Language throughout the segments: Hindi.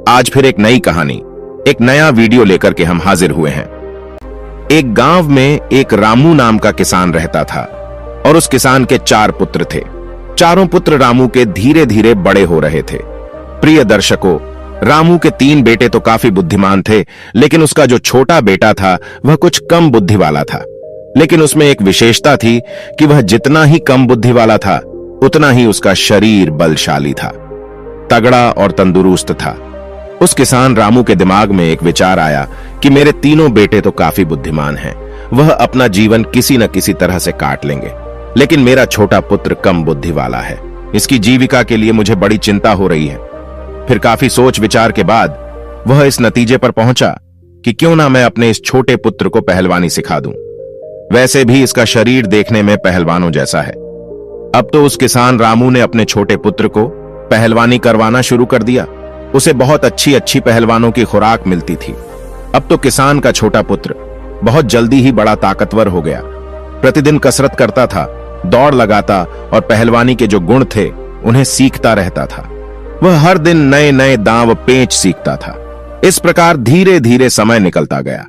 आज फिर एक नई कहानी, एक नया वीडियो लेकर के हम हाजिर हुए हैं। एक गांव में एक रामू नाम का किसान रहता था और उस किसान के 4 पुत्र थे। चारों पुत्र रामू के धीरे धीरे बड़े हो रहे थे। प्रिय दर्शकों, रामू के 3 बेटे तो काफी बुद्धिमान थे, लेकिन उसका जो छोटा बेटा था वह कुछ कम बुद्धि वाला था। लेकिन उसमें एक विशेषता थी कि वह जितना ही कम बुद्धि वाला था उतना ही उसका शरीर बलशाली था, तगड़ा और तंदुरुस्त था। उस किसान रामू के दिमाग में एक विचार आया कि मेरे तीनों बेटे तो काफी बुद्धिमान हैं, वह अपना जीवन किसी न किसी तरह से काट लेंगे, लेकिन मेरा छोटा पुत्र कम बुद्धि वाला है, इसकी जीविका के लिए मुझे बड़ी चिंता हो रही है। फिर काफी सोच विचार के बाद वह इस नतीजे पर पहुंचा कि क्यों ना मैं अपने इस छोटे पुत्र को पहलवानी सिखा दूं। वैसे भी इसका शरीर देखने में पहलवानों जैसा है। अब तो उस किसान रामू ने अपने छोटे पुत्र को पहलवानी करवाना शुरू कर दिया। उसे बहुत अच्छी अच्छी पहलवानों की खुराक मिलती थी। अब तो किसान का छोटा पुत्र बहुत जल्दी ही बड़ा ताकतवर हो गया। प्रतिदिन कसरत करता था, दौड़ लगाता और पहलवानी के जो गुण थे उन्हें सीखता रहता था। वह हर दिन नए नए दांव पेंच सीखता था। इस प्रकार धीरे धीरे समय निकलता गया।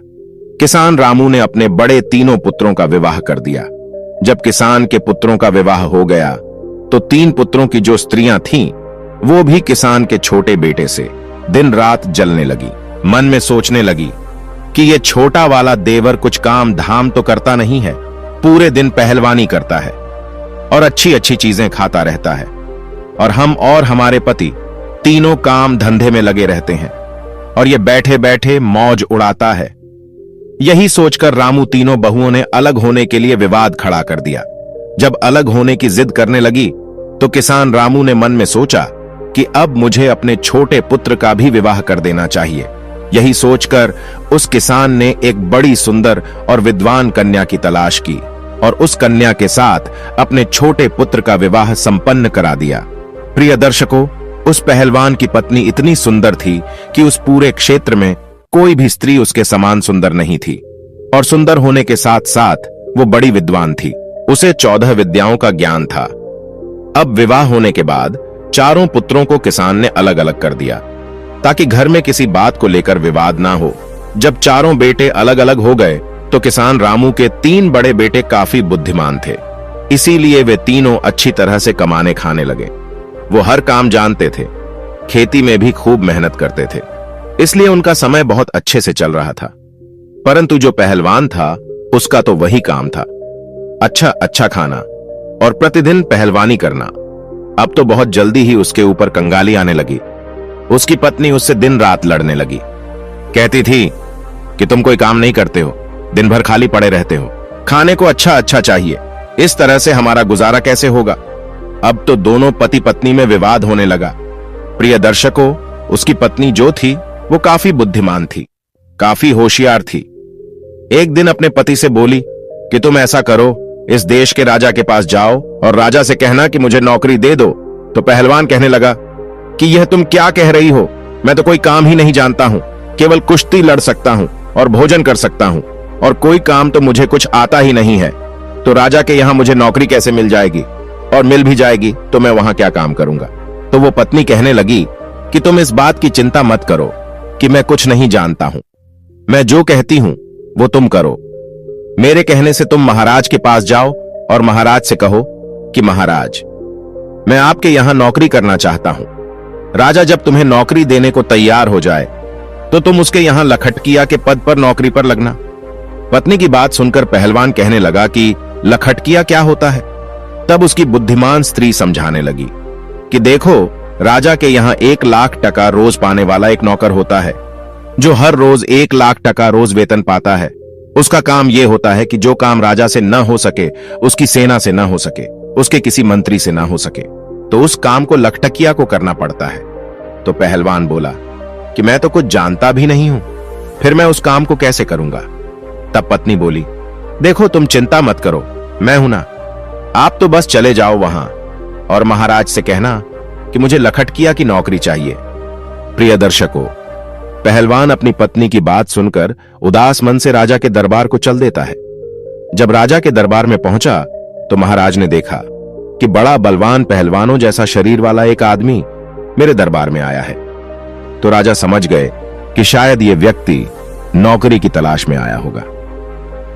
किसान रामू ने अपने बड़े तीनों पुत्रों का विवाह कर दिया। जब किसान के पुत्रों का विवाह हो गया तो 3 पुत्रों की जो स्त्रियां थीं वो भी किसान के छोटे बेटे से दिन रात जलने लगी। मन में सोचने लगी कि ये छोटा वाला देवर कुछ काम धाम तो करता नहीं है, पूरे दिन पहलवानी करता है और अच्छी अच्छी चीजें खाता रहता है, और हम और हमारे पति तीनों काम धंधे में लगे रहते हैं और ये बैठे बैठे मौज उड़ाता है। यही सोचकर रामू तीनों बहुओं ने अलग होने के लिए विवाद खड़ा कर दिया। जब अलग होने की जिद करने लगी तो किसान रामू ने मन में सोचा कि अब मुझे अपने छोटे पुत्र का भी विवाह कर देना चाहिए। यही सोचकर उस किसान ने एक बड़ी सुंदर और विद्वान कन्या की तलाश की और उस कन्या के साथ अपने छोटे पुत्र का विवाह संपन्न करा दिया। प्रिय दर्शकों, उस पहलवान की पत्नी इतनी सुंदर थी कि उस पूरे क्षेत्र में कोई भी स्त्री उसके समान सुंदर नहीं थी, और सुंदर होने के साथ साथ वो बड़ी विद्वान थी। उसे 14 विद्याओं का ज्ञान था। अब विवाह होने के बाद चारों पुत्रों को किसान ने अलग अलग कर दिया ताकि घर में किसी बात को लेकर विवाद ना हो। जब चारों बेटे अलग अलग हो गए तो किसान रामू के 3 बड़े बेटे काफी बुद्धिमान थे, इसीलिए वे तीनों अच्छी तरह से कमाने खाने लगे। वो हर काम जानते थे, खेती में भी खूब मेहनत करते थे, इसलिए उनका समय बहुत अच्छे से चल रहा था। परंतु जो पहलवान था उसका तो वही काम था, अच्छा अच्छा खाना और प्रतिदिन पहलवानी करना। अब तो बहुत जल्दी ही उसके ऊपर कंगाली आने लगी। उसकी पत्नी उससे दिन रात लड़ने लगी, कहती थी कि तुम कोई काम नहीं करते हो, दिन भर खाली पड़े रहते हो, खाने को अच्छा अच्छा चाहिए, इस तरह से हमारा गुजारा कैसे होगा। अब तो दोनों पति पत्नी में विवाद होने लगा। प्रिय दर्शकों, उसकी पत्नी जो थी वो काफी बुद्धिमान थी, काफी होशियार थी। एक दिन अपने पति से बोली कि तुम ऐसा करो, इस देश के राजा के पास जाओ और राजा से कहना कि मुझे नौकरी दे दो। तो पहलवान कहने लगा कि यह तुम क्या कह रही हो, मैं तो कोई काम ही नहीं जानता हूं, केवल कुश्ती लड़ सकता हूं और भोजन कर सकता हूं, और कोई काम तो मुझे कुछ आता ही नहीं है। तो राजा के यहां मुझे नौकरी कैसे मिल जाएगी, और मिल भी जाएगी तो मैं वहां क्या काम करूंगा। तो वो पत्नी कहने लगी कि तुम इस बात की चिंता मत करो कि मैं कुछ नहीं जानता हूं, मैं जो कहती हूं वो तुम करो। मेरे कहने से तुम महाराज के पास जाओ और महाराज से कहो कि महाराज, मैं आपके यहां नौकरी करना चाहता हूं। राजा जब तुम्हें नौकरी देने को तैयार हो जाए तो तुम उसके यहां लखटकिया के पद पर नौकरी पर लगना। पत्नी की बात सुनकर पहलवान कहने लगा कि लखटकिया क्या होता है। तब उसकी बुद्धिमान स्त्री समझाने लगी कि देखो, राजा के यहां 1 लाख टका रोज पाने वाला एक नौकर होता है जो हर रोज 1 लाख टका रोज वेतन पाता है। उसका काम यह होता है कि जो काम राजा से न हो सके, उसकी सेना से न हो सके, उसके किसी मंत्री से न हो सके, तो उस काम को लखटकिया को करना पड़ता है। तो पहलवान बोला कि मैं तो कुछ जानता भी नहीं हूं, फिर मैं उस काम को कैसे करूंगा। तब पत्नी बोली, देखो तुम चिंता मत करो, मैं हूं ना, आप तो बस चले जाओ वहां और महाराज से कहना कि मुझे लखटकिया की नौकरी चाहिए। प्रिय दर्शकों, पहलवान अपनी पत्नी की बात सुनकर उदास मन से राजा के दरबार को चल देता है। जब राजा के दरबार में पहुंचा तो महाराज ने देखा कि बड़ा बलवान पहलवानों जैसा शरीर वाला एक आदमी मेरे दरबार में आया है। तो राजा समझ गए कि शायद ये व्यक्ति नौकरी की तलाश में आया होगा।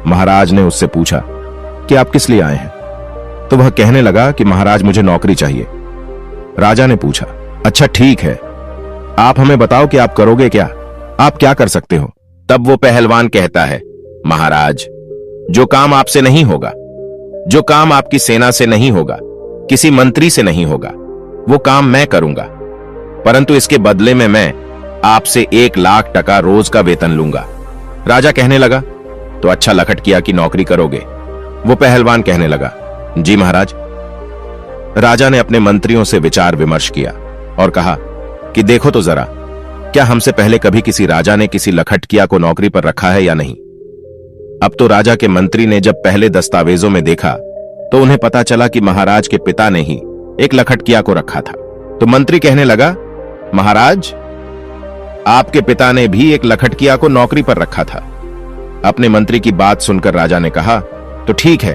महाराज ने उससे पूछा कि आप किस लिए आए हैं? तो वह कहने लगा कि महाराज मुझे नौकरी चाहिए। राजा ने पूछा, अच्छा ठीक है, आप हमें बताओ कि आप करोगे क्या, आप क्या कर सकते हो? तब वो पहलवान कहता है, महाराज जो काम आपसे नहीं होगा, जो काम आपकी सेना से नहीं होगा, किसी मंत्री से नहीं होगा, वो काम मैं करूंगा, परंतु इसके बदले में मैं आपसे 1,00,000 टका रोज का वेतन लूंगा। राजा कहने लगा, तो अच्छा लखटकिया की नौकरी करोगे? वो पहलवान कहने लगा, जी महाराज। राजा ने अपने मंत्रियों से विचार विमर्श किया और कहा कि देखो तो जरा, क्या हमसे पहले कभी किसी राजा ने किसी लखटकिया को नौकरी पर रखा है या नहीं? अब तो राजा के मंत्री ने जब पहले दस्तावेजों में देखा तो उन्हें पता चला कि महाराज के पिता ने ही एक लखटकिया को रखा था। तो मंत्री कहने लगा, महाराज आपके पिता ने भी एक लखटकिया को नौकरी पर रखा था। अपने मंत्री की बात सुनकर राजा ने कहा, तो ठीक है,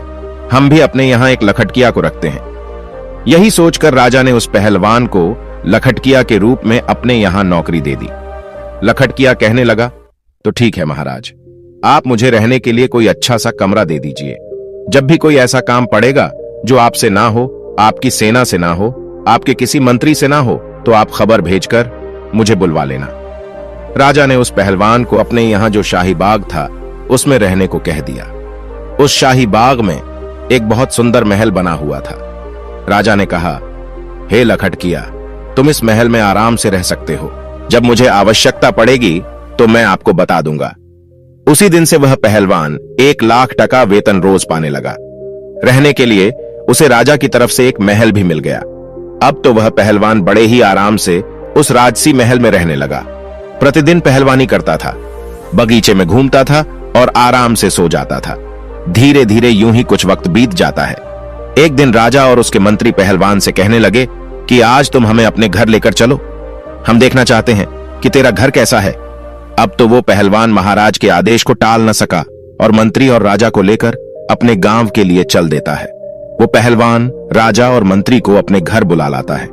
हम भी अपने यहां एक लखटकिया को रखते हैं। यही सोचकर राजा ने उस पहलवान को लखटकिया के रूप में अपने यहां नौकरी दे दी। लखटकिया कहने लगा, तो ठीक है महाराज, आप मुझे रहने के लिए कोई अच्छा सा कमरा दे दीजिए। जब भी कोई ऐसा काम पड़ेगा जो आपसे ना हो, आपकी सेना से ना हो, आपके किसी मंत्री से ना हो, तो आप खबर भेजकर मुझे बुलवा लेना। राजा ने उस पहलवान को अपने यहां जो शाही बाग था उसमें रहने को कह दिया। उस शाही बाग में एक बहुत सुंदर महल बना हुआ था। राजा ने कहा, हे लखटकिया, तुम इस महल में आराम से रह सकते हो। जब मुझे आवश्यकता पड़ेगी तो मैं आपको बता दूंगा। उसी दिन से वह पहलवान 1,00,000 टका वेतन रोज पाने लगा। रहने के लिए उसे राजा की तरफ से एक महल भी मिल गया। अब तो वह पहलवान बड़े ही आराम से उस राजसी महल में रहने लगा। प्रतिदिन पहलवानी करता था, बगीचे में घूमता था और आराम से सो जाता था। धीरे धीरे यूं ही कुछ वक्त बीत जाता है। एक दिन राजा और उसके मंत्री पहलवान से कहने लगे कि आज तुम हमें अपने घर लेकर चलो, हम देखना चाहते हैं कि तेरा घर कैसा है। अब तो वो पहलवान महाराज के आदेश को टाल न सका और मंत्री और राजा को लेकर अपने गांव के लिए चल देता है। वो पहलवान राजा और मंत्री को अपने घर बुला लाता है।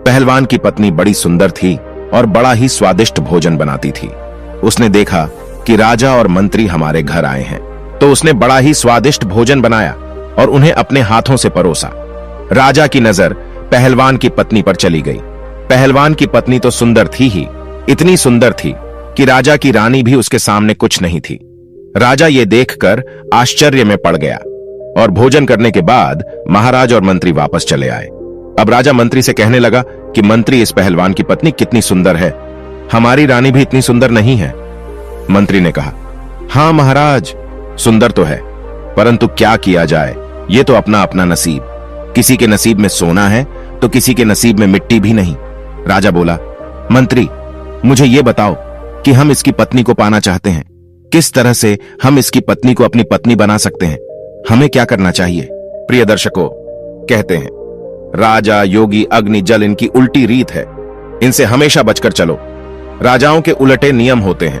पहलवान की पत्नी बड़ी सुंदर थी और बड़ा ही स्वादिष्ट भोजन बनाती थी। उसने देखा कि राजा और मंत्री हमारे घर आए हैं, तो उसने बड़ा ही स्वादिष्ट भोजन बनाया और उन्हें अपने हाथों से परोसा। राजा की नजर पहलवान की पत्नी पर चली गई। पहलवान की पत्नी तो सुंदर थी ही, इतनी सुंदर थी कि राजा की रानी भी उसके सामने कुछ नहीं थी। राजा ये देखकर आश्चर्य में पड़ गया और भोजन करने के बाद महाराज और मंत्री वापस चले आए। अब राजा मंत्री से कहने लगा कि मंत्री, इस पहलवान की पत्नी कितनी सुंदर है, हमारी रानी भी इतनी सुंदर नहीं है। मंत्री ने कहा, हां महाराज, सुंदर तो है, परंतु क्या किया जाए, ये तो अपना अपना नसीब। किसी के नसीब में सोना है तो किसी के नसीब में मिट्टी भी नहीं। राजा बोला, मंत्री मुझे ये बताओ कि हम इसकी पत्नी को पाना चाहते हैं, किस तरह से हम इसकी पत्नी को अपनी पत्नी बना सकते हैं, हमें क्या करना चाहिए? प्रिय दर्शकों, कहते हैं राजा, योगी, अग्नि, जल इनकी उल्टी रीत है, इनसे हमेशा बचकर चलो। राजाओं के उलटे नियम होते हैं।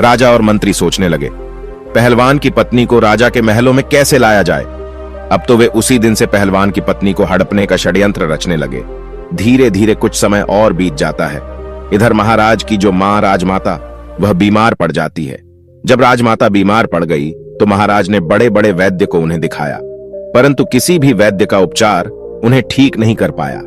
राजा और मंत्री सोचने लगे, पहलवान की पत्नी को राजा के महलों में कैसे लाया जाए। अब तो वे उसी दिन से पहलवान की पत्नी को हड़पने का षड्यंत्र रचने लगे। धीरे धीरे कुछ समय और बीत जाता है। इधर महाराज की जो मां राजमाता, वह बीमार पड़ जाती है। जब राजमाता बीमार पड़ गई तो महाराज ने बड़े बड़े वैद्य को उन्हें दिखाया, परंतु किसी भी वैद्य का उपचार उन्हें ठीक नहीं कर पाया।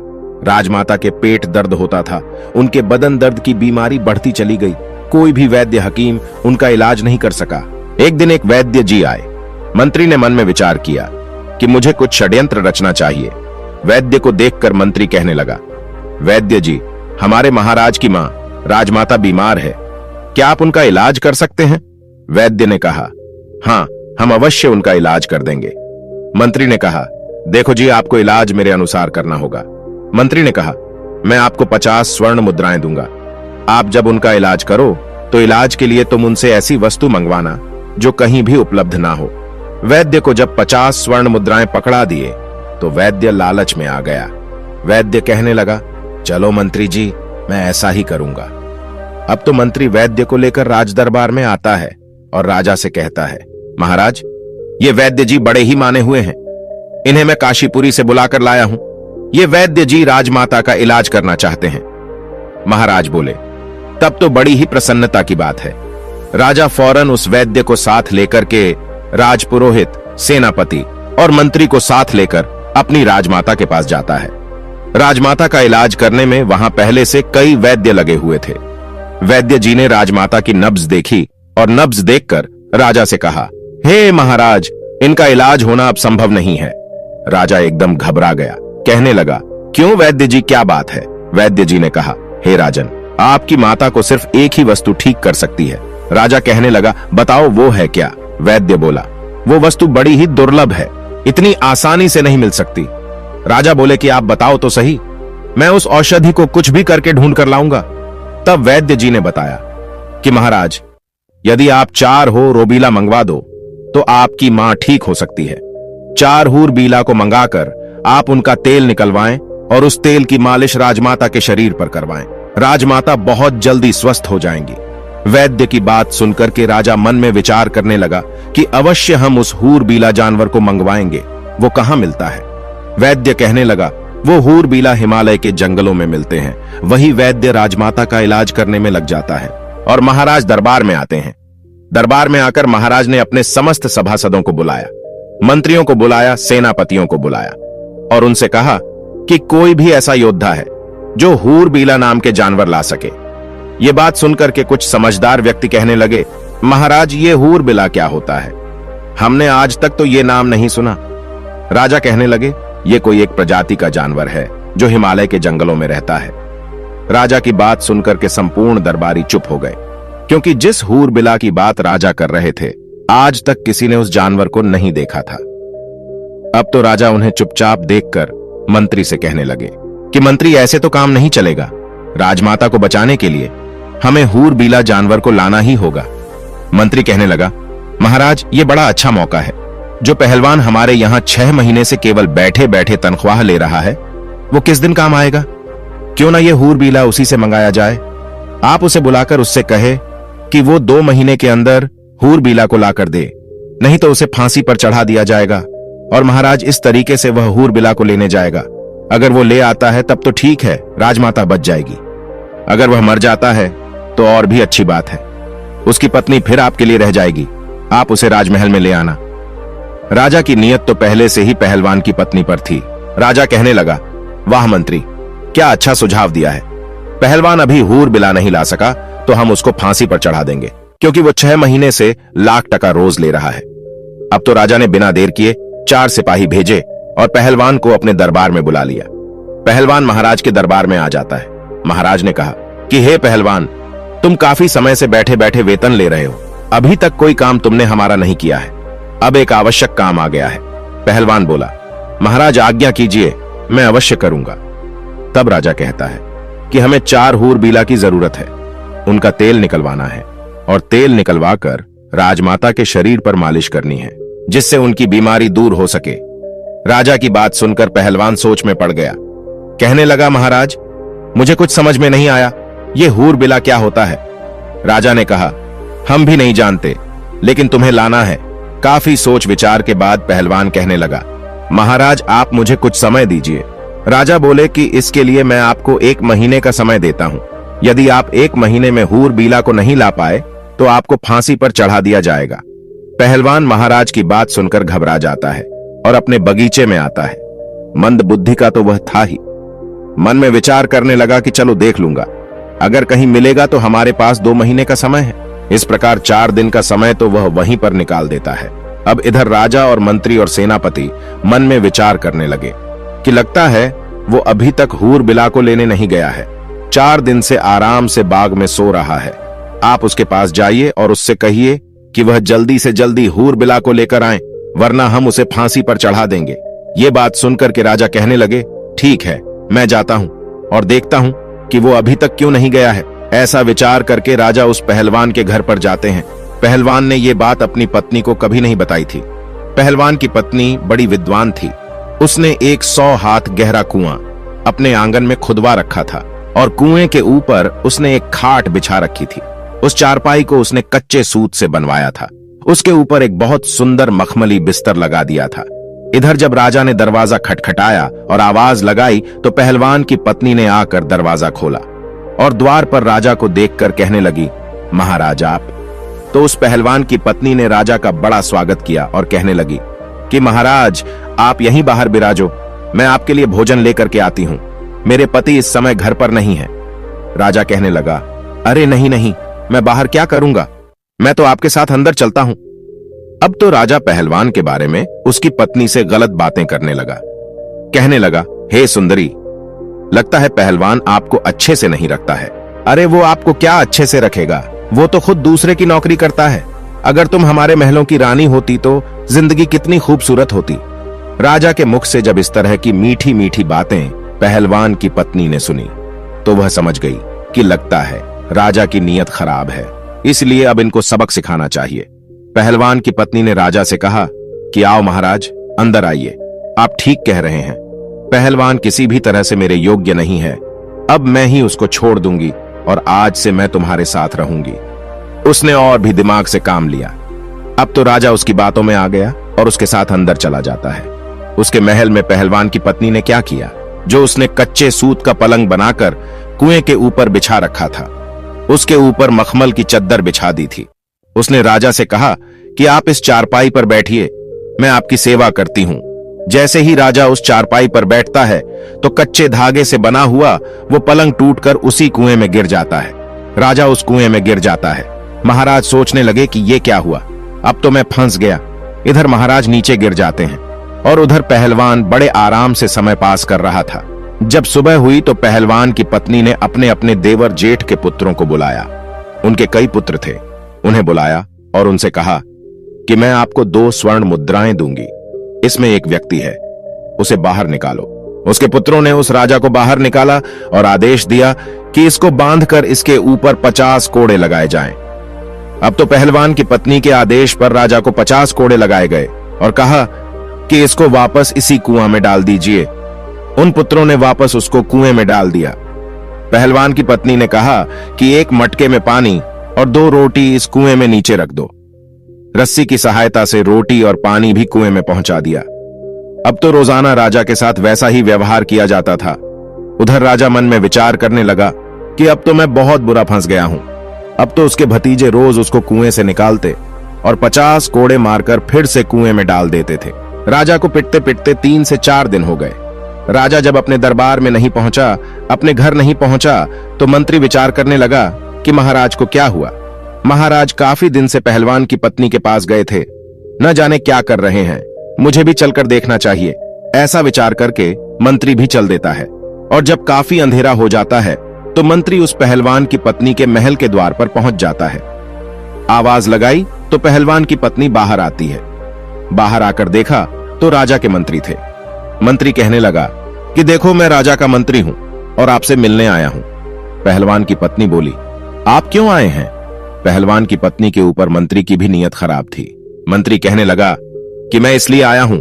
राजमाता के पेट दर्द होता था, उनके बदन दर्द की बीमारी बढ़ती चली गई। कोई भी वैद्य हकीम उनका इलाज नहीं कर सका। एक दिन एक वैद्य जी आए। मंत्री ने मन में विचार किया कि मुझे कुछ षड्यंत्र रचना चाहिए। वैद्य को देखकर मंत्री कहने लगा, वैद्य जी, हमारे महाराज की मां राजमाता बीमार है, क्या आप उनका इलाज कर सकते हैं? वैद्य ने कहा, हां, हम अवश्य उनका इलाज कर देंगे। मंत्री ने कहा, देखो जी, आपको इलाज मेरे अनुसार करना होगा। मंत्री ने कहा, मैं आपको 50 स्वर्ण मुद्राएं दूंगा। आप जब उनका इलाज करो तो इलाज के लिए तुम उनसे ऐसी वस्तु मंगवाना जो कहीं भी उपलब्ध ना हो। वैद्य को जब 50 स्वर्ण मुद्राएं पकड़ा दिए तो वैद्य लालच में आ गया। वैद्य कहने लगा, चलो मंत्री जी, मैं ऐसा ही करूंगा। अब तो मंत्री वैद्य को लेकर राज दरबार में आता है और राजा से कहता है, महाराज, ये वैद्य जी बड़े ही माने हुए हैं, इन्हें मैं काशीपुरी से बुलाकर लाया हूं। ये वैद्य जी राजमाता का इलाज करना चाहते हैं। महाराज बोले, तब तो बड़ी ही प्रसन्नता की बात है। राजा फौरन उस वैद्य को साथ लेकर के राजपुरोहित, सेनापति और मंत्री को साथ लेकर अपनी राजमाता के पास जाता है। राजमाता का इलाज करने में वहां पहले से कई वैद्य लगे हुए थे। वैद्य जी ने राजमाता की नब्ज देखी और नब्ज देखकर राजा से कहा, हे महाराज, इनका इलाज होना अब संभव नहीं है। राजा एकदम घबरा गया, कहने लगा, क्यों वैद्य जी, क्या बात है? वैद्य जी ने कहा, हे राजन, आपकी माता को सिर्फ एक ही वस्तु ठीक कर सकती है। राजा कहने लगा, बताओ वो है क्या? वैद्य बोला, वो वस्तु बड़ी ही दुर्लभ है, इतनी आसानी से नहीं मिल सकती। राजा बोले कि आप बताओ तो सही, मैं उस औषधि को कुछ भी करके ढूंढ कर लाऊंगा। तब वैद्य जी ने बताया कि महाराज, यदि आप 4 हो रोबीला मंगवा दो तो आपकी मां ठीक हो सकती है। 4 हूर बीला को मंगाकर आप उनका तेल निकलवाएं और उस तेल की मालिश राजमाता के शरीर पर करवाएं। राजमाता बहुत जल्दी स्वस्थ हो जाएंगी। वैद्य की बात सुनकर के राजा मन में विचार करने लगा कि अवश्य हम उस हूर बीला जानवर को मंगवाएंगे, वो कहां मिलता है? वैद्य कहने लगा, वो हूर बीला हिमालय के जंगलों में मिलते हैं। वही वैद्य राजमाता का इलाज करने में लग जाता है और महाराज दरबार में आते हैं। दरबार में आकर महाराज ने अपने समस्त सभासदों को बुलाया, मंत्रियों को बुलाया, सेनापतियों को बुलाया और उनसे कहा कि कोई भी ऐसा योद्धा है जो हूर बीला नाम के जानवर ला सके। ये बात सुनकर के कुछ समझदार व्यक्ति कहने लगे, महाराज, ये हूर बीला क्या होता है? हमने आज तक तो ये नाम नहीं सुना। राजा कहने लगे, ये कोई एक प्रजाति का जानवर है जो हिमालय के जंगलों में रहता है। राजा की बात सुनकर के संपूर्ण दरबारी चुप हो गए, क्योंकि जिस हूर बिला की बात राजा कर रहे थे, आज तक किसी ने उस जानवर को नहीं देखा था। अब तो राजा उन्हें चुपचाप देखकर मंत्री से कहने लगे कि मंत्री, ऐसे तो काम नहीं चलेगा। राजमाता को बचाने के लिए हमें हूर बीला जानवर को लाना ही होगा। मंत्री कहने लगा, महाराज, ये बड़ा अच्छा मौका है। जो पहलवान हमारे यहां 6 महीने से केवल बैठे बैठे तनख्वाह ले रहा है, वो किस दिन काम आएगा? क्यों ना ये हूर बीला उसी से मंगाया जाए। आप उसे बुलाकर उससे कहे कि वो 2 महीने के अंदर हूर बीला को लाकर दे, नहीं तो उसे फांसी पर चढ़ा दिया जाएगा और महाराज इस तरीके से वह हूर बीला को लेने जाएगा। अगर वो ले आता है तब तो ठीक है, राजमाता बच जाएगी। अगर वह मर जाता है तो और भी अच्छी बात है, उसकी पत्नी फिर आपके लिए रह जाएगी। आप उसे राजमहल में ले आना। राजा की नीयत तो पहले से ही पहलवान की पत्नी पर थी। राजा कहने लगा, वाह मंत्री, क्या अच्छा सुझाव दिया है। पहलवान अभी हूर बिला नहीं ला सका तो हम उसको फांसी पर चढ़ा देंगे, क्योंकि वो 6 महीने से $1,00,000 रोज ले रहा है। अब तो राजा ने बिना देर किए 4 सिपाही भेजे और पहलवान को अपने दरबार में बुला लिया। पहलवान महाराज के दरबार में आ जाता है। महाराज ने कहा कि हे पहलवान, तुम काफी समय से बैठे बैठे वेतन ले रहे हो, अभी तक कोई काम तुमने हमारा नहीं किया है। अब एक आवश्यक काम आ गया है। पहलवान बोला, महाराज आज्ञा कीजिए, मैं अवश्य करूंगा। तब राजा कहता है कि हमें 4 हूर बीला की जरूरत है, उनका तेल निकलवाना है और तेल निकलवाकर राजमाता के शरीर पर मालिश करनी है, जिससे उनकी बीमारी दूर हो सके। राजा की बात सुनकर पहलवान सोच में पड़ गया। कहने लगा, महाराज, मुझे कुछ समझ में नहीं आया, ये हूर बिला क्या होता है? राजा ने कहा, हम भी नहीं जानते, लेकिन तुम्हें लाना है। काफी सोच विचार के बाद पहलवान कहने लगा, महाराज आप मुझे कुछ समय दीजिए। राजा बोले कि इसके लिए मैं आपको 1 महीने का समय देता हूं। यदि आप 1 महीने में हूर बीला को नहीं ला पाए तो आपको फांसी पर चढ़ा दिया जाएगा। पहलवान महाराज की बात सुनकर घबरा जाता है और अपने बगीचे में आता है। मंद बुद्धि का तो वह था ही। मन में विचार करने लगा कि चलो देख लूंगा, अगर कहीं मिलेगा तो हमारे पास 2 महीने का समय है। इस प्रकार 4 दिन का समय तो वह वहीं पर निकाल देता है। अब इधर राजा और मंत्री और सेनापति मन में विचार करने लगे कि लगता है वो अभी तक हूर बिला को लेने नहीं गया है। 4 दिन से आराम से बाग में सो रहा है। आप उसके पास जाइए और उससे कहिए कि वह जल्दी से जल्दी हूर बिला को लेकर आए, वरना हम उसे फांसी पर चढ़ा देंगे। ये बात सुनकर के राजा कहने लगे, ठीक है, मैं जाता हूं और देखता हूं कि वो अभी तक क्यों नहीं गया है। ऐसा विचार करके राजा उस पहलवान के घर पर जाते हैं। पहलवान ने ये बात अपनी पत्नी को कभी नहीं बताई थी। पहलवान की पत्नी बड़ी विद्वान थी। उसने एक 100 हाथ गहरा कुआं अपने आंगन में खुदवा रखा था और कुएं के ऊपर उसने एक खाट बिछा रखी थी। उस चारपाई को उसने कच्चे सूत से बनवाया था। उसके ऊपर एक बहुत सुंदर मखमली बिस्तर लगा दिया था। इधर जब राजा ने दरवाजा खटखटाया और आवाज लगाई तो पहलवान की पत्नी ने आकर दरवाजा खोला। और द्वार पर राजा को देखकर कहने लगी, महाराज आप। तो उस पहलवान की पत्नी ने राजा का बड़ा स्वागत किया और कहने लगी कि महाराज आप यहीं बाहर बिराजो, मैं आपके लिए भोजन लेकर के आती हूं, मेरे पति इस समय घर पर नहीं है। राजा कहने लगा, अरे नहीं नहीं, मैं बाहर क्या करूंगा, मैं तो आपके साथ अंदर चलता हूं। अब तो राजा पहलवान के बारे में उसकी पत्नी से गलत बातें करने लगा। कहने लगा, हे सुंदरी, लगता है पहलवान आपको अच्छे से नहीं रखता है। अरे वो आपको क्या अच्छे से रखेगा, वो तो खुद दूसरे की नौकरी करता है। अगर तुम हमारे महलों की रानी होती तो जिंदगी कितनी खूबसूरत होती। राजा के मुख से जब इस तरह की मीठी मीठी बातें पहलवान की पत्नी ने सुनी तो वह समझ गई कि लगता है राजा की नीयत खराब है, इसलिए अब इनको सबक सिखाना चाहिए। पहलवान की पत्नी ने राजा से कहा कि आओ महाराज, अंदर आइए, आप ठीक कह रहे हैं, पहलवान किसी भी तरह से मेरे योग्य नहीं है, अब मैं ही उसको छोड़ दूंगी और आज से मैं तुम्हारे साथ रहूंगी। उसने और भी दिमाग से काम लिया। अब तो राजा उसकी बातों में आ गया और उसके साथ अंदर चला जाता है। उसके महल में पहलवान की पत्नी ने क्या किया, जो उसने कच्चे सूत का पलंग बनाकर कुएं के ऊपर बिछा रखा था, उसके ऊपर मखमल की चद्दर बिछा दी थी। उसने राजा से कहा कि आप इस चारपाई पर बैठिए, मैं आपकी सेवा करती हूं। जैसे ही राजा उस चारपाई पर बैठता है तो कच्चे धागे से बना हुआ वो पलंग टूटकर उसी कुएं में गिर जाता है। राजा उस कुएं में गिर जाता है। महाराज सोचने लगे कि ये क्या हुआ, अब तो मैं फंस गया। इधर महाराज नीचे गिर जाते हैं और उधर पहलवान बड़े आराम से समय पास कर रहा था। जब सुबह हुई तो पहलवान की पत्नी ने अपने अपने देवर जेठ के पुत्रों को बुलाया। उनके कई पुत्र थे, उन्हें बुलाया और उनसे कहा कि मैं आपको 2 स्वर्ण मुद्राएं दूंगी, इसमें एक व्यक्ति है, उसे बाहर निकालो। उसके पुत्रों ने उस राजा को बाहर निकाला और आदेश दिया कि इसको बांधकर इसके ऊपर 50 कोड़े लगाए जाएं। अब तो पहलवान की पत्नी के आदेश पर राजा को 50 कोड़े लगाए गए और कहा कि इसको वापस इसी कुआं में डाल दीजिए। उन पुत्रों ने वापस उसको कुएं में डाल दिया। पहलवान की पत्नी ने कहा कि 1 मटके में पानी और 2 रोटी इस कुएं में नीचे रख दो। रस्सी की सहायता से रोटी और पानी भी कुएं में पहुंचा दिया। अब तो रोजाना राजा के साथ वैसा ही व्यवहार किया जाता था। उधर राजा मन में विचार करने लगा कि अब तो मैं बहुत बुरा फंस गया हूं। अब तो उसके भतीजे रोज उसको कुएं से निकालते और 50 कोड़े मारकर फिर से कुएं में डाल देते थे। राजा को पिटते पिटते 3 से 4 दिन हो गए। राजा जब अपने दरबार में नहीं पहुंचा, अपने घर नहीं पहुंचा, तो मंत्री विचार करने लगा कि महाराज को क्या हुआ। महाराज काफी दिन से पहलवान की पत्नी के पास गए थे, न जाने क्या कर रहे हैं, मुझे भी चलकर देखना चाहिए। ऐसा विचार करके मंत्री भी चल देता है और जब काफी अंधेरा हो जाता है तो मंत्री उस पहलवान की पत्नी के महल के द्वार पर पहुंच जाता है। आवाज लगाई तो पहलवान की पत्नी बाहर आती है। बाहर आकर देखा तो राजा के मंत्री थे। मंत्री कहने लगा कि देखो, मैं राजा का मंत्री हूं और आपसे मिलने आया हूं। पहलवान की पत्नी बोली, आप क्यों आए हैं? पहलवान की पत्नी के ऊपर मंत्री की भी नीयत खराब थी। मंत्री कहने लगा कि मैं इसलिए आया हूं,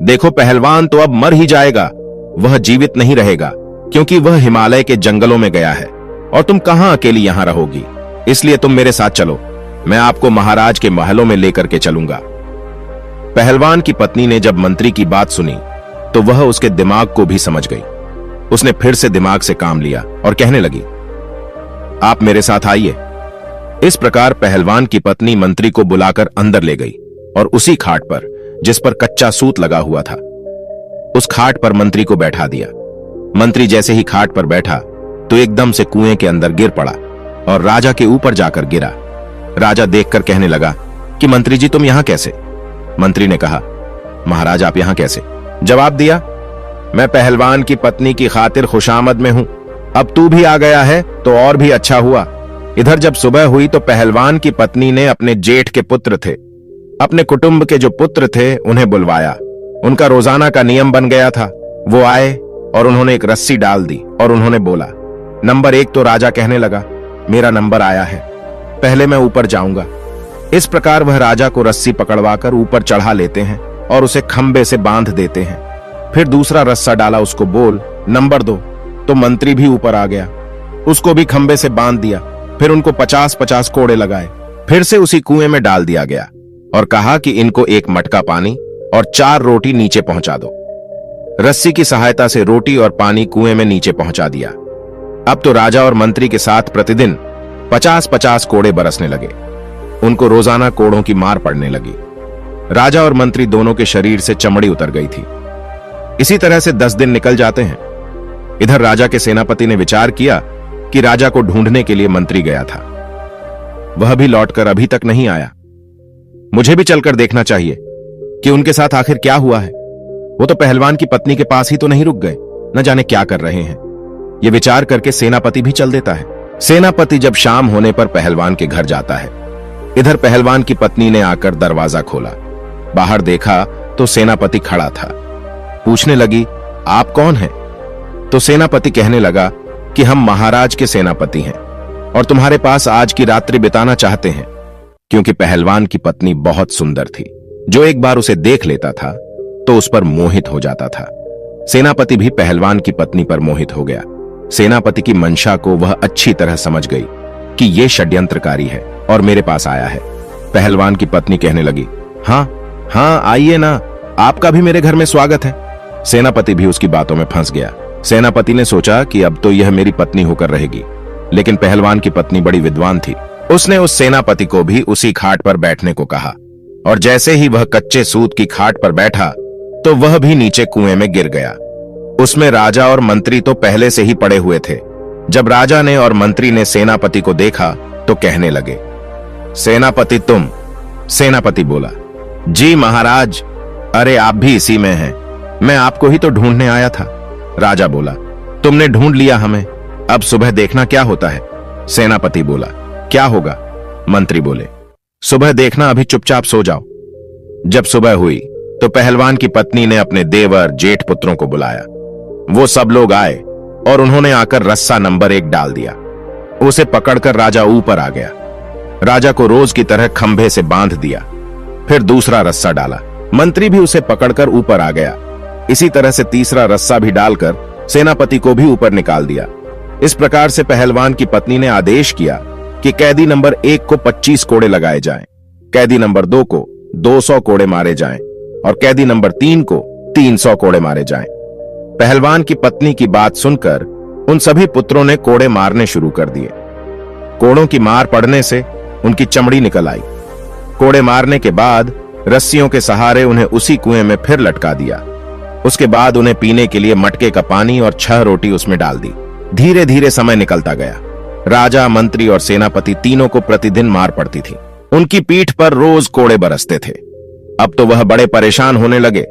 देखो पहलवान तो अब मर ही जाएगा, वह जीवित नहीं रहेगा, क्योंकि वह हिमालय के जंगलों में गया है और तुम कहां अकेली यहां रहोगी, इसलिए तुम मेरे साथ चलो, मैं आपको महाराज के महलों में लेकर के चलूंगा। पहलवान की पत्नी ने जब मंत्री की बात सुनी तो वह उसके दिमाग को भी समझ गई। उसने फिर से दिमाग से काम लिया और कहने लगी, आप मेरे साथ आइए। इस प्रकार पहलवान की पत्नी मंत्री को बुलाकर अंदर ले गई और उसी खाट पर, जिस पर कच्चा सूत लगा हुआ था, उस खाट पर मंत्री को बैठा दिया। मंत्री जैसे ही खाट पर बैठा तो एकदम से कुएं के अंदर गिर पड़ा और राजा के ऊपर जाकर गिरा। राजा देखकर कहने लगा कि मंत्री जी तुम यहां कैसे? मंत्री ने कहा, महाराज आप यहां कैसे? जवाब दिया, मैं पहलवान की पत्नी की खातिर खुशामद में हूं, अब तू भी आ गया है तो और भी अच्छा हुआ। इधर जब सुबह हुई तो पहलवान की पत्नी ने अपने जेठ के पुत्र थे, अपने कुटुंब के जो पुत्र थे उन्हें बुलवाया। उनका रोजाना का नियम बन गया था। वो आए और उन्होंने एक रस्सी डाल दी और उन्होंने बोला, नंबर 1। तो राजा कहने लगा, मेरा नंबर आया है, पहले मैं ऊपर जाऊंगा। इस प्रकार वह राजा को रस्सी पकड़वाकर ऊपर चढ़ा लेते हैं और उसे खंबे से बांध देते हैं। फिर दूसरा रस्सा डाला, उसको बोल नंबर 2। तो मंत्री भी ऊपर आ गया, उसको भी खंबे से बांध दिया। फिर उनको 50-50 कोड़े लगाए, फिर से उसी कुएं में डाल दिया गया और कहा कि इनको 1 मटका पानी और 4 रोटी नीचे पहुंचा दो। रस्सी की सहायता से रोटी और पानी कुएं में नीचे पहुंचा दिया। अब तो राजा और मंत्री के साथ प्रतिदिन 50-50 कोड़े बरसने लगे। उनको रोजाना कोड़ों की मार पड़ने लगी। राजा और मंत्री दोनों के शरीर से चमड़ी उतर गई थी। इसी तरह से 10 दिन निकल जाते हैं। इधर राजा के सेनापति ने विचार किया कि राजा को ढूंढने के लिए मंत्री गया था, वह भी लौटकर अभी तक नहीं आया। मुझे भी चलकर देखना चाहिए कि उनके साथ आखिर क्या हुआ है। वो तो पहलवान की पत्नी के पास ही तो नहीं रुक गए, न जाने क्या कर रहे हैं। ये विचार करके सेनापति भी चल देता है। सेनापति जब शाम होने पर पहलवान के घर जाता है। इधर पहलवान की पत्नी ने आकर दरवाजा खोला। बाहर देखा तो सेनापति खड़ा था। पूछने लगी, आप कौन हैं? तो सेनापति कहने लगा कि हम महाराज के सेनापति हैं और तुम्हारे पास आज की रात्रि बिताना चाहते हैं, क्योंकि पहलवान की पत्नी बहुत सुंदर थी। जो एक बार उसे देख लेता था तो उस पर मोहित हो जाता था। सेनापति भी पहलवान की पत्नी पर मोहित हो गया। सेनापति की मंशा को वह अच्छी तरह समझ गई कि यह षड्यंत्रकारी है और मेरे पास आया है। पहलवान की पत्नी कहने लगी, हाँ आइए ना, आपका भी मेरे घर में स्वागत है। सेनापति भी उसकी बातों में फंस गया। सेनापति ने सोचा कि अब तो यह मेरी पत्नी होकर रहेगी, लेकिन पहलवान की पत्नी बड़ी विद्वान थी। उसने उस सेनापति को भी उसी खाट पर बैठने को कहा, और जैसे ही वह कच्चे सूत की खाट पर बैठा तो वह भी नीचे कुएं में गिर गया। उसमें राजा और मंत्री तो पहले से ही पड़े हुए थे। जब राजा ने और मंत्री ने सेनापति को देखा तो कहने लगे, सेनापति तुम? सेनापति बोला, जी महाराज, अरे आप भी इसी में हैं, मैं आपको ही तो ढूंढने आया था। राजा बोला, तुमने ढूंढ लिया हमें, अब सुबह देखना क्या होता है। सेनापति बोला, क्या होगा? मंत्री बोले, सुबह देखना, अभी चुपचाप सो जाओ। जब सुबह हुई तो पहलवान की पत्नी ने अपने देवर जेठ पुत्रों को बुलाया। वो सब लोग आए और उन्होंने आकर रस्सा नंबर 1 डाल दिया। उसे पकड़कर राजा ऊपर आ गया। राजा को रोज की तरह खंभे से बांध दिया। फिर दूसरा रस्सा डाला। मंत्री भी उसे पकड़कर ऊपर आ गया। इसी तरह से तीसरा रस्सा भी डालकर सेनापति को भी ऊपर निकाल दिया। इस प्रकार से पहलवान की पत्नी ने आदेश किया कि कैदी नंबर 1 को 25 कोड़े लगाए जाएं, कैदी नंबर 2 को 200 कोड़े मारे जाएं और कैदी नंबर 3 को 300 कोड़े मारे जाएं। पहलवान की पत्नी की बात सुनकर उन सभी पुत्रों ने कोड़े मारने शुरू कर दिए। कोड़ों की मार पड़ने से उनकी चमड़ी निकल आई। कोड़े मारने के बाद रस्सियों के सहारे उन्हें उसी कुएं में फिर लटका दिया। उसके बाद उन्हें पीने के लिए मटके का पानी और 6 रोटी उसमें डाल दी। धीरे धीरे समय निकलता गया। राजा, मंत्री और सेनापति तीनों को प्रतिदिन मार पड़ती थी। उनकी पीठ पर रोज कोड़े बरसते थे। अब तो वह बड़े परेशान होने लगे।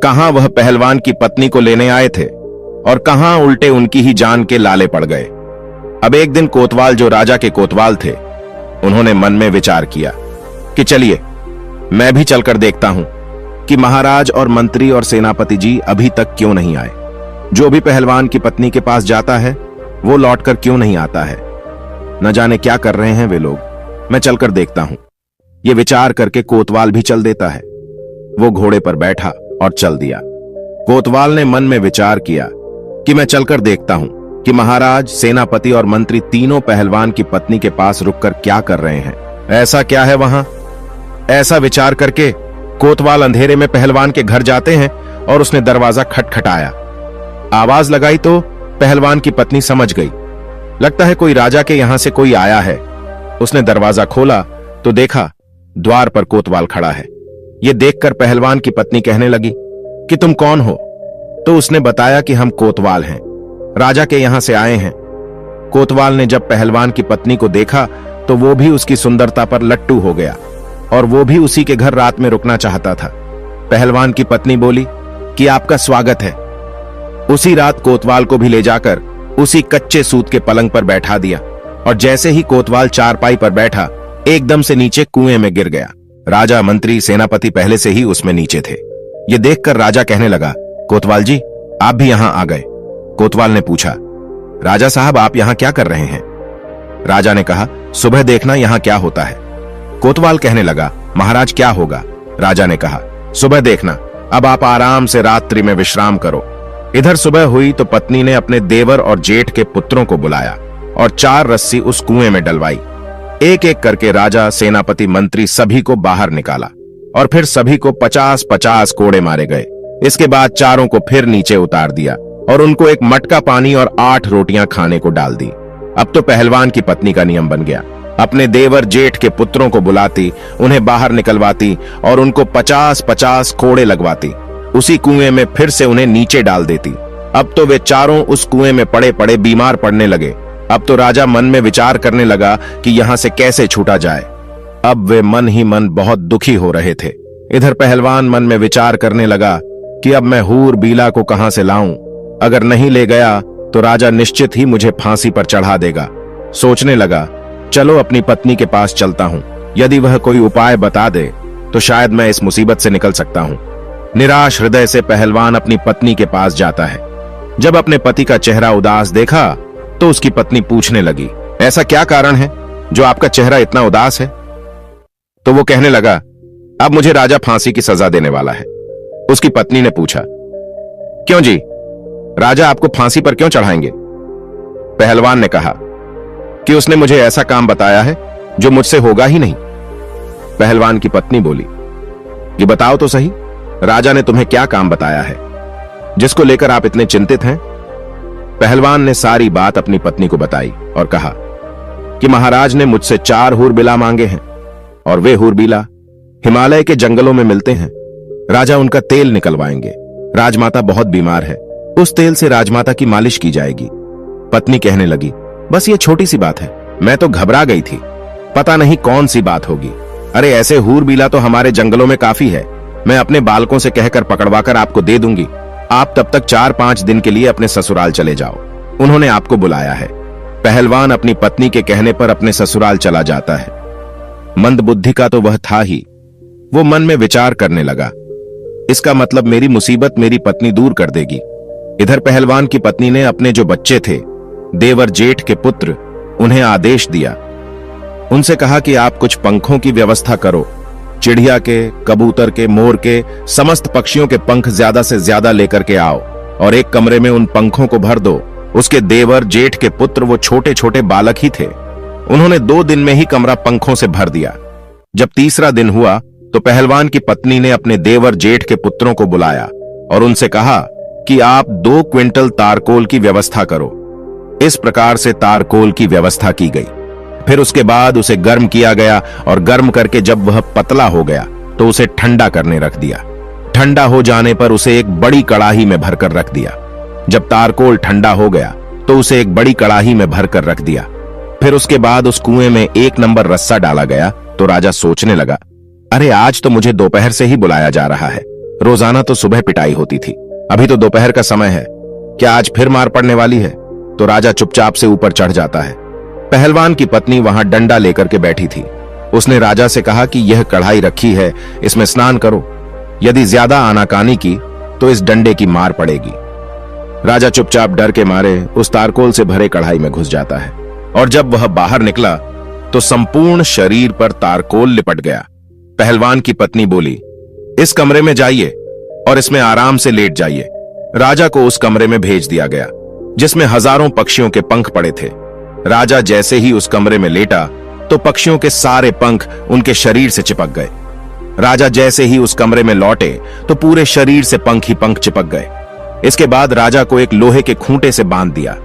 कहां वह पहलवान की पत्नी को लेने आए थे और कहां उल्टे उनकी ही जान के लाले पड़ गए। अब एक दिन कोतवाल, जो राजा के कोतवाल थे, उन्होंने मन में विचार किया कि चलिए मैं भी चलकर देखता हूं कि महाराज और मंत्री और सेनापति जी अभी तक क्यों नहीं आए। जो भी पहलवान की पत्नी के पास जाता है वो लौटकर क्यों नहीं आता है। न जाने क्या कर रहे हैं वे लोग, मैं चलकर देखता हूं। ये विचार करके कोतवाल भी चल देता है। वो घोड़े पर बैठा और चल दिया। कोतवाल ने मन में विचार किया कि मैं चलकर देखता हूं कि महाराज, सेनापति और मंत्री तीनों पहलवान की पत्नी के पास रुककर क्या कर रहे हैं। ऐसा क्या है वहां? ऐसा विचार करके कोतवाल अंधेरे में पहलवान के घर जाते हैं और उसने दरवाजा खटखटाया। आवाज लगाई तो पहलवान की पत्नी समझ गई, लगता है कोई राजा के यहां से कोई आया है। उसने दरवाजा खोला तो देखा द्वार पर कोतवाल खड़ा है। यह देखकर पहलवान की पत्नी कहने लगी कि तुम कौन हो? तो उसने बताया कि हम कोतवाल हैं, राजा के यहां से आए हैं। कोतवाल ने जब पहलवान की पत्नी को देखा तो वो भी उसकी सुंदरता पर लट्टू हो गया और वो भी उसी के घर रात में रुकना चाहता था। पहलवान की पत्नी बोली कि आपका स्वागत है। उसी रात कोतवाल को भी ले जाकर उसी कच्चे सूत के पलंग पर बैठा दिया और जैसे ही कोतवाल चारपाई पर बैठा, एकदम से नीचे कुएं में गिर गया। राजा, मंत्री, सेनापति पहले से ही उसमें नीचे थे। ये देखकर राजा कहने लगा, कोतवाल जी, आप भी यहां आ गए। कोतवाल ने पूछा, राजा साहब, आप यहां क्या कर रहे हैं? राजा ने कहा, सुबह देखना यहां क्या होता है। कोतवाल कहने लगा, महाराज क्या होगा? राजा ने कहा, सुबह देखना, अब आप आराम से रात्रि में विश्राम करो। इधर सुबह हुई तो पत्नी ने अपने देवर और जेठ के पुत्रों को बुलाया और 4 रस्सी उस कुएं में डलवाई। एक एक करके राजा, सेनापति, मंत्री सभी को बाहर निकाला और फिर सभी को 50-50 कोड़े मारे गए। इसके बाद चारों को फिर नीचे उतार दिया और उनको एक मटका पानी और 8 रोटियां खाने को डाल दी। अब तो पहलवान की पत्नी का नियम बन गया, अपने देवर जेठ के पुत्रों को बुलाती, उन्हें बाहर निकलवाती और उनको 50-50 कोड़े लगवाती। उसी कुएं में फिर से उन्हें नीचे डाल देती। अब तो वे चारों उस कुएं में पड़े पड़े बीमार पड़ने लगे। अब तो राजा मन में विचार करने लगा कि यहां से कैसे छूटा जाए। अब वे मन ही मन बहुत दुखी हो रहे थे। इधर पहलवान मन में विचार करने लगा कि अब मैं हूर बीला को कहां से लाऊं। अगर नहीं ले गया तो राजा निश्चित ही मुझे फांसी पर चढ़ा देगा। सोचने लगा, चलो अपनी पत्नी के पास चलता हूं, यदि वह कोई उपाय बता दे तो शायद मैं इस मुसीबत से निकल सकता हूं। निराश हृदय से पहलवान अपनी पत्नी के पास जाता है। जब अपने पति का चेहरा उदास देखा तो उसकी पत्नी पूछने लगी, ऐसा क्या कारण है जो आपका चेहरा इतना उदास है? तो वो कहने लगा, अब मुझे राजा फांसी की सजा देने वाला है। उसकी पत्नी ने पूछा, क्यों जी, राजा आपको फांसी पर क्यों चढ़ाएंगे? पहलवान ने कहा कि उसने मुझे ऐसा काम बताया है जो मुझसे होगा ही नहीं। पहलवान की पत्नी बोली, ये बताओ तो सही, राजा ने तुम्हें क्या काम बताया है जिसको लेकर आप इतने चिंतित हैं? पहलवान ने सारी बात अपनी पत्नी को बताई और कहा कि महाराज ने मुझसे 4 हूरबिला मांगे हैं और वे हूरबिला हिमालय के जंगलों में मिलते हैं। राजा उनका तेल निकलवाएंगे। राजमाता बहुत बीमार है, उस तेल से राजमाता की मालिश की जाएगी। पत्नी कहने लगी, बस ये छोटी सी बात है, मैं तो घबरा गई थी, पता नहीं कौन सी बात होगी। अरे ऐसे हूरबिला तो हमारे जंगलों में काफी है, मैं अपने बालकों से कहकर पकड़वाकर आपको दे दूंगी। आप तब तक 4-5 दिन के लिए अपने ससुराल चले जाओ, उन्होंने आपको बुलाया है। पहलवान अपनी पत्नी के कहने पर अपने ससुराल चला जाता है। मंद बुद्धि का तो वह था ही। वो मन में विचार करने लगा, इसका मतलब मेरी मुसीबत मेरी पत्नी दूर कर देगी। इधर पहलवान की पत्नी ने अपने जो बच्चे थे, देवर जेठ के पुत्र, उन्हें आदेश दिया। उनसे कहा कि आप कुछ पंखों की व्यवस्था करो, चिड़िया के, कबूतर के, मोर के, समस्त पक्षियों के पंख ज्यादा से ज्यादा लेकर के आओ और एक कमरे में उन पंखों को भर दो। उसके देवर जेठ के पुत्र वो छोटे छोटे बालक ही थे। उन्होंने 2 दिन में ही कमरा पंखों से भर दिया। जब तीसरा दिन हुआ तो पहलवान की पत्नी ने अपने देवर जेठ के पुत्रों को बुलाया और उनसे कहा कि आप 2 क्विंटल तारकोल की व्यवस्था करो। इस प्रकार से तारकोल की व्यवस्था की गई। फिर उसके बाद उसे गर्म किया गया और गर्म करके जब वह पतला हो गया तो उसे ठंडा करने रख दिया। ठंडा हो जाने पर उसे एक बड़ी कड़ाही में भरकर रख दिया। जब तारकोल ठंडा हो गया तो उसे एक बड़ी कड़ाही में भरकर रख दिया। फिर उसके बाद उस कुएं में 1 नंबर रस्सा डाला गया तो राजा सोचने लगा, अरे आज तो मुझे दोपहर से ही बुलाया जा रहा है, रोजाना तो सुबह पिटाई होती थी, अभी तो दोपहर का समय है, क्या आज फिर मार पड़ने वाली है? तो राजा चुपचाप से ऊपर चढ़ जाता है। पहलवान की पत्नी वहां डंडा लेकर के बैठी थी। उसने राजा से कहा कि यह कढ़ाई रखी है, इसमें स्नान करो, यदि ज्यादा आनाकानी की तो इस डंडे की मार पड़ेगी। राजा चुपचाप डर के मारे उस तारकोल से भरे कढ़ाई में घुस जाता है और जब वह बाहर निकला तो संपूर्ण शरीर पर तारकोल लिपट गया। पहलवान की पत्नी बोली, इस कमरे में जाइए और इसमें आराम से लेट जाइए। राजा को उस कमरे में भेज दिया गया जिसमें हजारों पक्षियों के पंख पड़े थे। राजा जैसे ही उस कमरे में लेटा तो पक्षियों के सारे पंख उनके शरीर से चिपक गए। राजा जैसे ही उस कमरे में लौटे तो पूरे शरीर से पंख ही पंख चिपक गए। इसके बाद राजा को एक लोहे के खूंटे से बांध दिया।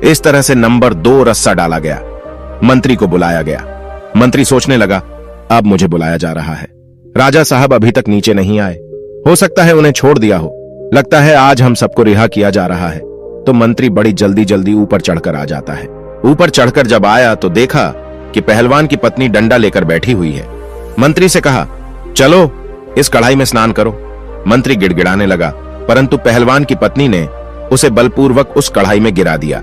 इस तरह से नंबर 2 रस्सा डाला गया। मंत्री को बुलाया गया। मंत्री सोचने लगा, अब मुझे बुलाया जा रहा है, राजा साहब अभी तक नीचे नहीं आए, हो सकता है उन्हें छोड़ दिया हो, लगता है आज हम सबको रिहा किया जा रहा है। तो मंत्री बड़ी जल्दी जल्दी ऊपर चढ़कर आ जाता है। ऊपर चढ़कर जब आया तो देखा कि पहलवान की पत्नी डंडा लेकर बैठी हुई है। मंत्री से कहा, चलो इस कढ़ाई में स्नान करो। मंत्री गिड़गिड़ाने लगा, परंतु पहलवान की पत्नी ने उसे बलपूर्वक उस कढ़ाई में गिरा दिया।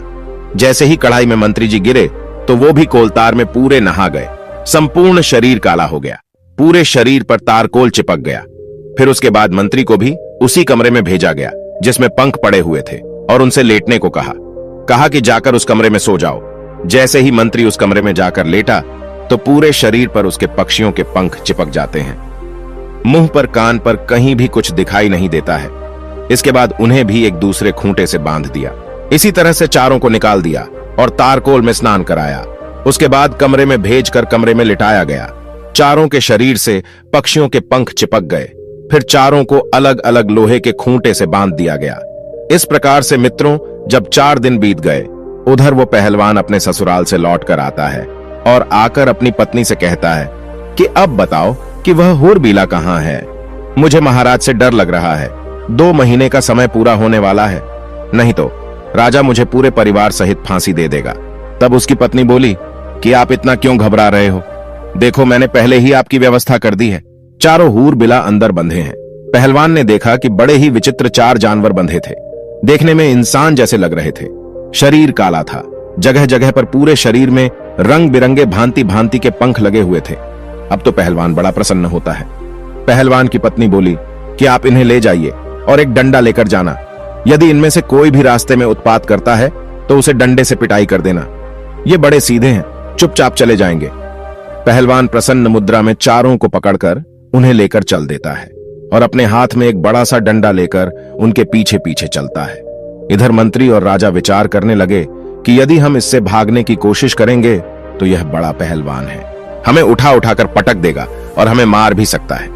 जैसे ही कढ़ाई में मंत्री जी गिरे तो वो भी कोलतार में पूरे नहा गए। संपूर्ण शरीर काला हो गया, पूरे शरीर पर तारकोल चिपक गया। फिर उसके बाद मंत्री को भी उसी कमरे में भेजा गया जिसमें पंख पड़े हुए थे और उनसे लेटने को कहा कि जाकर उस कमरे में सो जाओ। जैसे ही मंत्री उस कमरे में जाकर लेटा तो पूरे शरीर पर उसके पक्षियों के पंख चिपक जाते हैं। मुंह पर, कान पर कहीं भी कुछ दिखाई नहीं देता है। इसके बाद उन्हें भी एक दूसरे खूंटे से बांध दिया। इसी तरह से चारों को निकाल दिया और तारकोल में स्नान कराया। उसके बाद कमरे में भेजकर कमरे में लिटाया गया। चारों के शरीर से पक्षियों के पंख चिपक गए। फिर चारों को अलग अलग लोहे के खूंटे से बांध दिया गया। इस प्रकार से मित्रों, जब 4 दिन बीत गए, उधर वो पहलवान अपने ससुराल से लौट कर आता है और आकर अपनी पत्नी से कहता है कि अब बताओ कि वह हूरबीला कहाँ है। मुझे महाराज से डर लग रहा है, 2 महीने का समय पूरा होने वाला है, नहीं तो राजा मुझे पूरे परिवार सहित फांसी दे देगा। तब उसकी पत्नी बोली कि आप इतना क्यों घबरा रहे हो, देखो मैंने पहले ही आपकी व्यवस्था कर दी है। चारों हूरबिला अंदर बंधे हैं। पहलवान ने देखा कि बड़े ही विचित्र 4 जानवर बंधे थे। देखने में इंसान जैसे लग रहे थे। शरीर काला था, जगह जगह पर पूरे शरीर में रंग बिरंगे भांति भांति के पंख लगे हुए थे। अब तो पहलवान बड़ा प्रसन्न होता है। पहलवान की पत्नी बोली कि आप इन्हें ले जाइए और एक डंडा लेकर जाना। यदि इनमें से कोई भी रास्ते में उत्पात करता है तो उसे डंडे से पिटाई कर देना। ये बड़े सीधे हैं, चुपचाप चले जाएंगे। पहलवान प्रसन्न मुद्रा में चारों को पकड़कर उन्हें लेकर चल देता है और अपने हाथ में एक बड़ा सा डंडा लेकर उनके पीछे पीछे चलता है। इधर मंत्री और राजा विचार करने लगे कि यदि हम इससे भागने की कोशिश करेंगे तो यह बड़ा पहलवान है, हमें उठा उठाकर पटक देगा और हमें मार भी सकता है,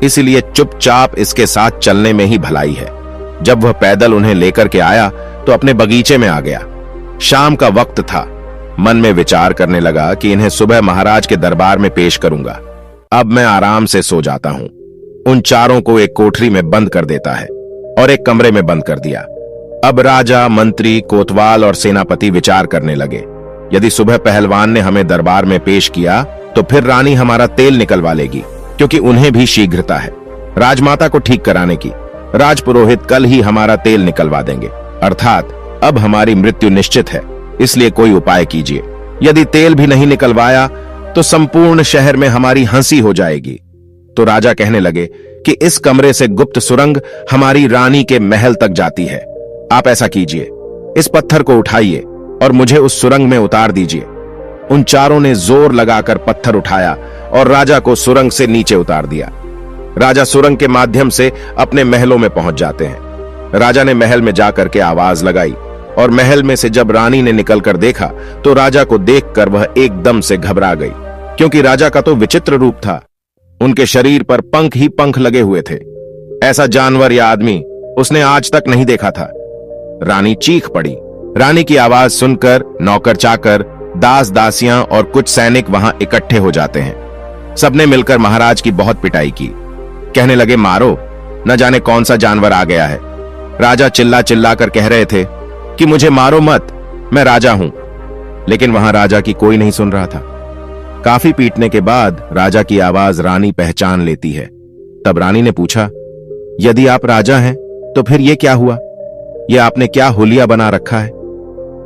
इसलिए चुपचाप इसके साथ चलने में ही भलाई है। जब वह पैदल उन्हें लेकर के आया तो अपने बगीचे में आ गया। शाम का वक्त था। मन में विचार करने लगा कि इन्हें सुबह महाराज के दरबार में पेश करूंगा। अब मैं आराम से सो जाता हूं। उन चारों को एक कोठरी में बंद कर देता है और एक कमरे में बंद कर दिया। अब राजा, मंत्री, कोतवाल और सेनापति विचार करने लगे, यदि सुबह पहलवान ने हमें दरबार में पेश किया तो फिर रानी हमारा तेल निकलवा लेगी, क्योंकि उन्हें भी शीघ्रता है राजमाता को ठीक कराने की। राजपुरोहित कल ही हमारा तेल निकलवा देंगे, अर्थात अब हमारी मृत्यु निश्चित है, इसलिए कोई उपाय कीजिए। यदि तेल भी नहीं निकलवाया तो संपूर्ण शहर में हमारी हंसी हो जाएगी। तो राजा कहने लगे कि इस कमरे से गुप्त सुरंग हमारी रानी के महल तक जाती है। आप ऐसा कीजिए, इस पत्थर को उठाइए और मुझे उस सुरंग में उतार दीजिए। उन चारों ने जोर लगाकर पत्थर उठाया और राजा को सुरंग से नीचे उतार दिया। राजा सुरंग के माध्यम से अपने महलों में पहुंच जाते हैं। राजा ने महल में जाकर के आवाज लगाई और महल में से जब रानी ने निकलकर देखा तो राजा को देखकर वह एकदम से घबरा गई, क्योंकि राजा का तो विचित्र रूप था। उनके शरीर पर पंख ही पंख लगे हुए थे। ऐसा जानवर या आदमी उसने आज तक नहीं देखा था। रानी चीख पड़ी। रानी की आवाज सुनकर नौकर चाकर, दास दासियां और कुछ सैनिक वहां इकट्ठे हो जाते हैं। सबने मिलकर महाराज की बहुत पिटाई की। कहने लगे, मारो, न जाने कौन सा जानवर आ गया है। राजा चिल्ला चिल्ला कर कह रहे थे कि मुझे मारो मत, मैं राजा हूं। लेकिन वहां राजा की कोई नहीं सुन रहा था। काफी पीटने के बाद राजा की आवाज रानी पहचान लेती है। तब रानी ने पूछा, यदि आप राजा हैं तो फिर ये क्या हुआ? ये आपने क्या हुलिया बना रखा है?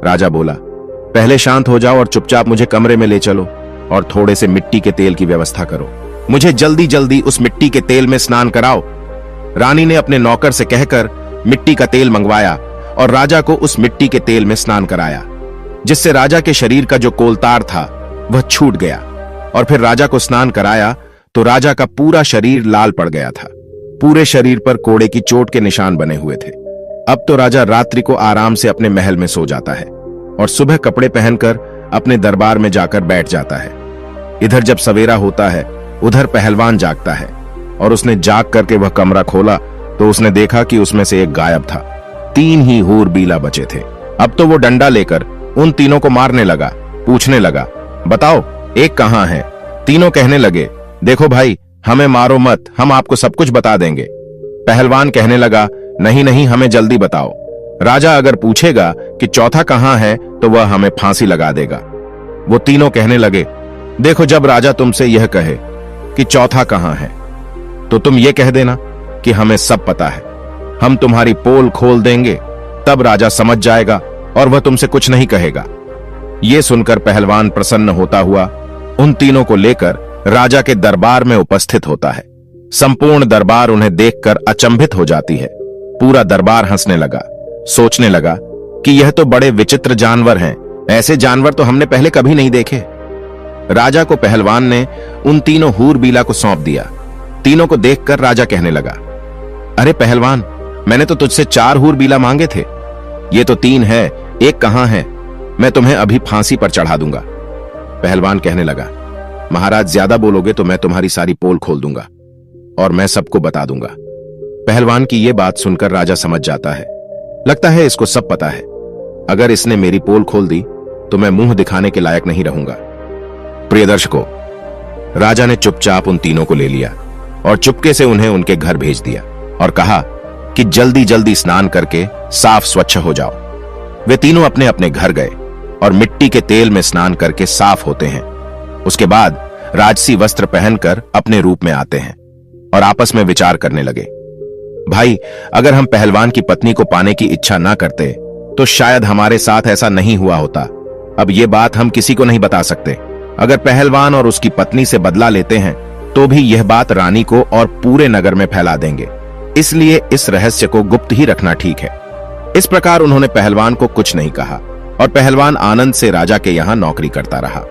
राजा बोला, पहले शांत हो जाओ और चुपचाप मुझे कमरे में ले चलो और थोड़े से मिट्टी के तेल की व्यवस्था करो। मुझे जल्दी जल्दी उस मिट्टी के तेल में स्नान कराओ। रानी ने अपने नौकर से कहकर मिट्टी का तेल मंगवाया और राजा को उस मिट्टी के तेल में स्नान कराया, जिससे राजा के शरीर का जो कोलतार था वह छूट गया। और फिर राजा को स्नान कराया तो राजा का पूरा शरीर लाल पड़ गया था। पूरे शरीर पर कोड़े की चोट के निशान बने हुए थे। अब तो राजा रात्रि को आराम से अपने महल में सो जाता है और सुबह कपड़े पहनकर अपने दरबार में जाकर बैठ जाता है। इधर जब सवेरा होता है उधर पहलवान जागता है और उसने जाग करके वह कमरा खोला तो उसने देखा कि उसमें से एक गायब था। 3 ही हूरबीला बचे थे। अब तो वो डंडा लेकर उन तीनों को मारने लगा। पूछने लगा, बताओ एक कहां है? तीनों कहने लगे, देखो भाई, हमें मारो मत, हम आपको सब कुछ बता देंगे। पहलवान कहने लगा, नहीं नहीं, हमें जल्दी बताओ। राजा अगर पूछेगा कि चौथा कहां है तो वह हमें फांसी लगा देगा। वो तीनों कहने लगे, देखो, जब राजा तुमसे यह कहे कि चौथा कहां है तो तुम ये कह देना कि हमें सब पता है, हम तुम्हारी पोल खोल देंगे। तब राजा समझ जाएगा और वह तुमसे कुछ नहीं कहेगा। ये सुनकर पहलवान प्रसन्न होता हुआ उन तीनों को लेकर राजा के दरबार में उपस्थित होता है। संपूर्ण दरबार उन्हें देखकर अचंभित हो जाती है। पूरा दरबार हंसने लगा, सोचने लगा कि यह तो बड़े विचित्र जानवर हैं, ऐसे जानवर तो हमने पहले कभी नहीं देखे। राजा को पहलवान ने उन तीनों हूरबीला को सौंप दिया। तीनों को देखकर राजा कहने लगा, अरे पहलवान, मैंने तो तुझसे 4 हूरबीला मांगे थे, ये तो 3 है, एक कहां है? मैं तुम्हें अभी फांसी पर चढ़ा दूंगा। पहलवान कहने लगा, महाराज ज्यादा बोलोगे तो मैं तुम्हारी सारी पोल खोल दूंगा और मैं सबको बता दूंगा। पहलवान की यह बात सुनकर राजा समझ जाता है लगता है इसको सब पता है। अगर इसने मेरी पोल खोल दी तो मैं मुंह दिखाने के लायक नहीं रहूंगा। प्रिय दर्शकों, राजा ने चुपचाप उन तीनों को ले लिया और चुपके से उन्हें उनके घर भेज दिया और कहा कि जल्दी जल्दी स्नान करके साफ स्वच्छ हो जाओ। वे तीनों अपने अपने घर गए और मिट्टी के तेल में स्नान करके साफ होते हैं। उसके बाद राजसी वस्त्र पहनकर अपने रूप में आते हैं और आपस में विचार करने लगे, भाई अगर हम पहलवान की पत्नी को पाने की इच्छा ना करते तो शायद हमारे साथ ऐसा नहीं हुआ होता। अब ये बात हम किसी को नहीं बता सकते। अगर पहलवान और उसकी पत्नी से बदला लेते हैं तो भी यह बात रानी को और पूरे नगर में फैला देंगे, इसलिए इस रहस्य को गुप्त ही रखना ठीक है। इस प्रकार उन्होंने पहलवान को कुछ नहीं कहा और पहलवान आनंद से राजा के यहां नौकरी करता रहा।